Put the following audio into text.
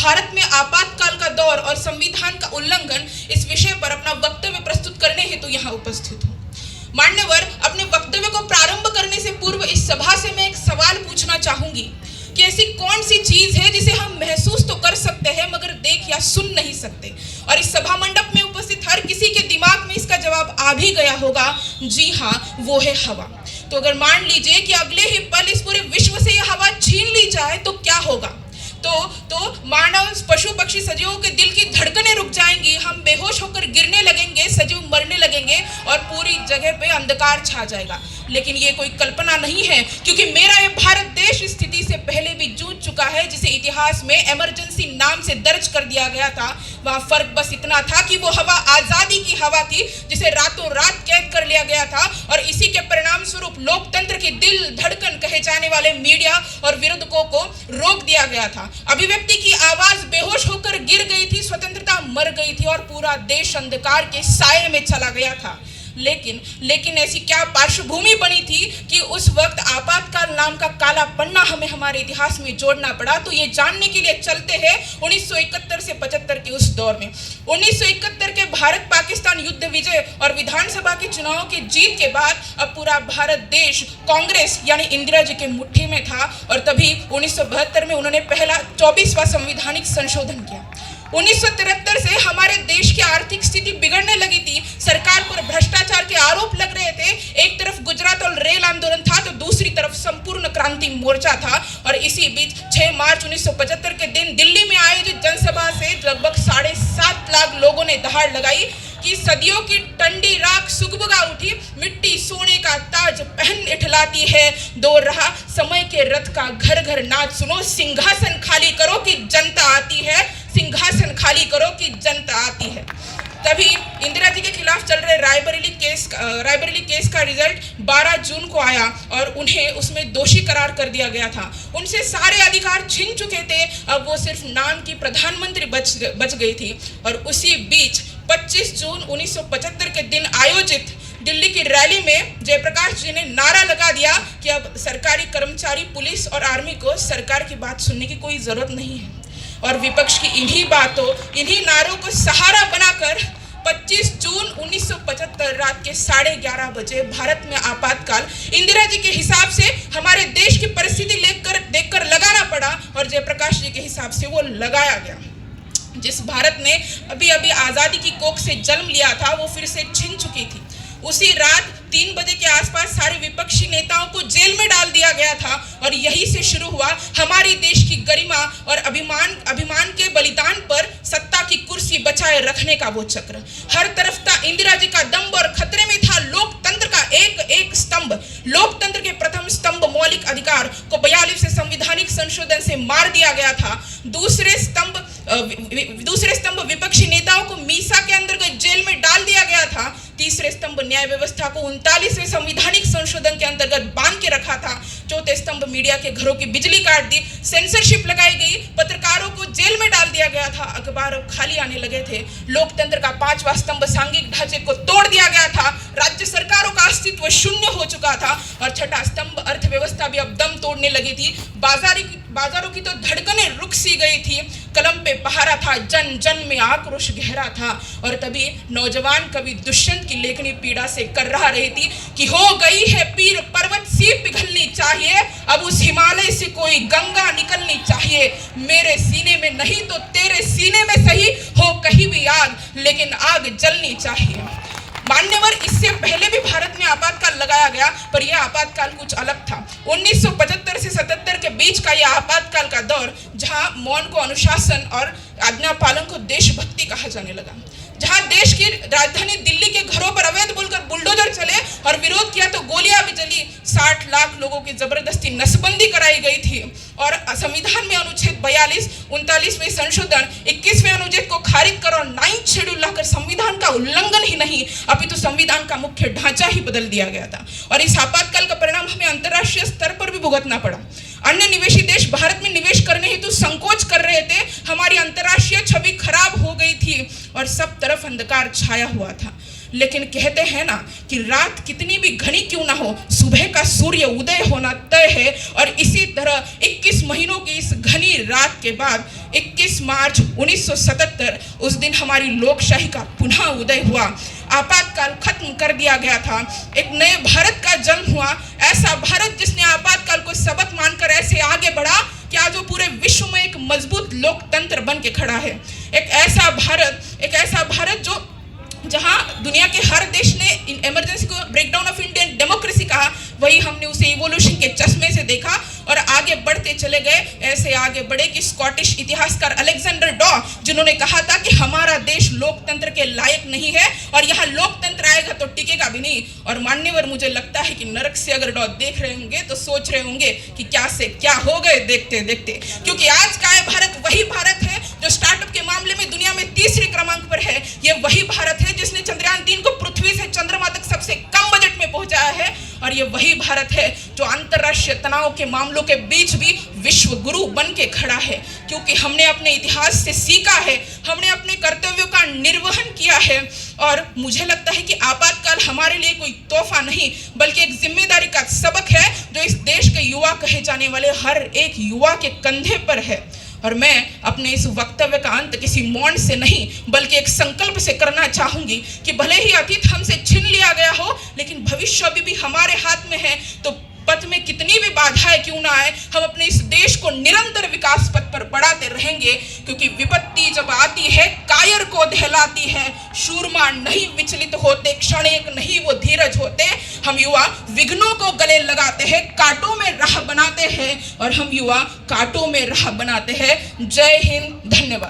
भारत में आपातकाल का दौर और संविधान का उल्लंघन इस विषय पर अपना वक्तव्य प्रस्तुत करने हेतु यहाँ उपस्थित हूँ। मान्यवर, अपने वक्तव्य को प्रारंभ करने से पूर्व इस सभा से मैं एक सवाल पूछना चाहूंगी कि ऐसी कौन सी चीज है जिसे हम महसूस तो कर सकते हैं मगर देख या सुन नहीं सकते। और इस सभा मंडप में उपस्थित हर किसी के दिमाग में इसका जवाब आ भी गया होगा, जी हाँ, वो है हवा। तो अगर मान लीजिए कि अगले ही पल इस पूरे विश्व से यह हवा छीन ली जाए तो क्या होगा? तो मानव, पशु पक्षी, सजीवों के दिल की धड़कनें रुक जाएंगी, हम बेहोश होकर गिरने लगेंगे, सजीव मरने लगेंगे और पूरी जगह पे अंधकार छा जाएगा। लेकिन ये कोई कल्पना नहीं है, क्योंकि मेरा ये भारत देश इस स्थिति से पहले भी जूझ चुका है, जिसे इतिहास में इमरजेंसी नाम से दर्ज कर दिया गया था। वहाँ फर्क बस इतना था कि वो हवा आजादी की हवा थी, जिसे रातों रात कैद कर लिया गया था, और इसी के परिणाम स्वरूप लोकतंत्र की दिल धड़कन कहे जाने वाले मीडिया और विरोधकों को रोक दिया गया था। अभिव्यक्ति की आवाज बेहोश होकर गिर गई थी, स्वतंत्रता मर गई थी और पूरा देश अंधकार के साये में चला गया था। लेकिन ऐसी क्या पार्श्वभूमि बनी थी कि उस वक्त आपातकाल नाम का काला पन्ना हमें हमारे इतिहास में जोड़ना पड़ा? तो ये जानने के लिए चलते हैं 1971 से 75 के उस दौर में। 1971 के भारत पाकिस्तान युद्ध विजय और विधानसभा के चुनाव की जीत के बाद अब पूरा भारत देश कांग्रेस यानी इंदिरा जी के मुट्ठी में था, और तभी 1972 में उन्होंने पहला 24वां संवैधानिक संशोधन किया। 1973 से हमारे देश की आर्थिक स्थिति बिगड़ने लगी थी, सरकार पर भ्रष्टाचार के आरोप लग रहे थे। एक तरफ गुजरात और रेल आंदोलन था तो दूसरी तरफ संपूर्ण क्रांति मोर्चा था। और इसी बीच 6 मार्च 1975 के दिन दिल्ली में आयोजित जनसभा से लगभग 7.5 लाख लोगों ने दहाड़ लगाई कि सदियों की ठंडी राख सुगबुगा उठी, मिट्टी सोने का ताज पहन इठलाती है, दो रहा समय के रथ का घर घर नाच सुनो, सिंहासन खाली करो कि जनता आती है, सिंहासन खाली करो कि जनता आती है। तभी इंदिरा जी के खिलाफ चल रहे रायबरेली केस का रिजल्ट 12 जून को आया और उन्हें उसमें दोषी करार कर दिया गया था। उनसे सारे अधिकार छीन चुके थे, अब वो सिर्फ नाम की प्रधानमंत्री बच गई थी। और उसी बीच 25 जून 1975 के दिन आयोजित दिल्ली की रैली में जयप्रकाश जी ने नारा लगा दिया कि अब सरकारी कर्मचारी, पुलिस और आर्मी को सरकार की बात सुनने की कोई जरूरत नहीं है। और विपक्ष की इन्हीं नारों को सहारा बनाकर 25 जून 1975 रात के 11:30 बजे भारत में आपातकाल इंदिरा जी के हिसाब से हमारे देश की परिस्थिति देखकर लगाना पड़ा, और जयप्रकाश जी के हिसाब से वो लगाया गया। जिस भारत ने अभी अभी आजादी की कोख से जन्म लिया था, वो फिर से छिन चुकी थी। उसी रात 3 बजे के आसपास सारे विपक्षी नेताओं को जेल में डाल दिया गया था, और यहीं से शुरू हुआ हमारी देश की गरिमा और अभिमान के बलिदान पर सत्ता की कुर्सी बचाए रखने का वो चक्र। हर तरफ था इंदिरा जी का दम्भ, और खतरे में था लोकतंत्र का एक स्तंभ। लोकतंत्र के प्रथम स्तंभ मौलिक अधिकार को 42वें संवैधानिक संशोधन से मार दिया गया था। दूसरे स्तंभ विपक्षी नेताओं को मीसा के अंतर्गत जेल में डाल दिया गया था। तीसरे स्तंभ न्याय व्यवस्था को 39वें संवैधानिक संशोधन के अंतर्गत बांध के रखा था। चौथे स्तंभ मीडिया के घरों की बिजली काट दी, सेंसरशिप लगाई गई, पत्रकारों को जेल में डाल दिया गया था, अखबार खाली आने लगे थे। लोकतंत्र का 5वां स्तंभ सांघिक ढांचे को तोड़ दिया गया था, राज्य सरकारों का अस्तित्व शून्य हो चुका था, और छठा स्तंभ अर्थव्यवस्था भी अब दम तोड़ने लगी थी। बाजारों की तो धड़कनें रुक सी गई थी, कलम पे पहारा था, जन जन में आक्रोश गहरा था। और तभी नौजवान कवि दुष्यंत की लेखनी पीड़ा से कर रहा रही थी कि हो गई है पीर, पर्वत सी पिघलनी चाहिए, अब उस हिमालय से कोई गंगा निकलनी चाहिए। मेरे सीने में नहीं तो तेरे सीने में सही हो कहीं भी आग, लेकिन आग जलनी चाहिए। मान्यवर, इससे पहले भी भारत में आपातकाल लगाया गया, पर यह आपातकाल कुछ अलग था। 1975 से 77 के बीच का यह आपातकाल का दौर, जहां मौन को अनुशासन और आज्ञा पालन को देशभक्ति कहा जाने लगा, जहां देश की राजधानी दिल्ली के घरों पर अवैध बोलकर बुलडोजर चले और विरोध किया तो गोलियां भी चली। 60 लाख लोगों की जबरदस्ती नसबंदी कराई गई थी, और संविधान में अनुच्छेद 42, 39वें संशोधन, 21वें अनुच्छेद को खारिज कर और 9th शेड्यूल लाकर संविधान का उल्लंघन ही नहीं, अपितु संविधान का मुख्य ढांचा ही बदल दिया गया था। और इस आपातकाल का परिणाम हमें अंतर्राष्ट्रीय स्तर पर भी भुगतना पड़ा। अन्य निवेशी देश भारत में निवेश करने हेतु संकोच कर रहे थे, हमारी अंतर्राष्ट्रीय छवि खराब हो गई थी और सब तरफ अंधकार छाया हुआ था। लेकिन कहते हैं ना कि रात कितनी भी घनी क्यों ना हो, सुबह का सूर्य उदय होना तय है। और इसी तरह 21 महीनों की इस घनी रात के बाद 21 मार्च 1977 उस दिन हमारी लोकशाही का पुनः उदय हुआ। आपातकाल खत्म कर दिया गया था, एक नए भारत का जन्म हुआ, ऐसा भारत जिसने आपातकाल को सबक मानकर ऐसे आगे बढ़ा कि आज वो पूरे विश्व में एक मजबूत लोकतंत्र बन के खड़ा है। एक ऐसा भारत जो जहां दुनिया के हर देश ने इमरजेंसी को ब्रेकडाउन ऑफ इंडियन डेमोक्रेसी कहा, वही हमने उसे इवोल्यूशन के चश्मे से देखा और आगे बढ़ते चले गए। ऐसे आगे बढ़े कि स्कॉटिश इतिहासकार अलेक्जेंडर डॉ, जिन्होंने कहा था कि हमारा देश लोकतंत्र के लायक नहीं है और यहाँ लोकतंत्र आएगा तो टिकेगा भी नहीं। और मान्यवर, मुझे लगता है कि नरक से अगर डॉ देख रहे होंगे तो सोच रहे होंगे कि क्या से क्या हो गए देखते देखते, क्योंकि आज का भारत वही भारत है जो स्टार्टअप के मामले में दुनिया में तीसरे क्रमांक पर है। ये वही भारत है जिसने चंद्रयान 3 को पृथ्वी से चंद्रमा तक सबसे कम बजट में पहुंचाया है। और ये वही भारत है जो अंतरराष्ट्रीय तनाव के मामलों के बीच भी विश्व गुरु बन के खड़ा है, क्योंकि हमने अपने इतिहास से सीखा है, हमने अपने कर्तव्यों का निर्वहन किया है। और मुझे लगता है कि आपातकाल हमारे लिए कोई तोहफा नहीं बल्कि एक जिम्मेदारी का सबक है जो इस देश के युवा कहे जाने वाले हर एक युवा के कंधे पर है। और मैं अपने इस वक्तव्य का अंत किसी मौन से नहीं बल्कि एक संकल्प से करना चाहूंगी कि भले ही अतीत हमसे छीन लिया गया हो, लेकिन भविष्य अभी भी हमारे हाथ में है। तो पथ में कितनी भी बाधाएं क्यों ना आए, हम अपने इस देश को निरंतर विकास पथ पर बढ़ाते रहेंगे, क्योंकि विपत्ति जब आती है कायर को दहलाती है। शूरमा नहीं विचलित होते, क्षण एक नहीं वो धीरज होते। हम युवा विघ्नों को गले लगाते हैं, कांटों में राह बनाते हैं, और हम युवा कांटों में राह बनाते हैं। जय हिंद, धन्यवाद।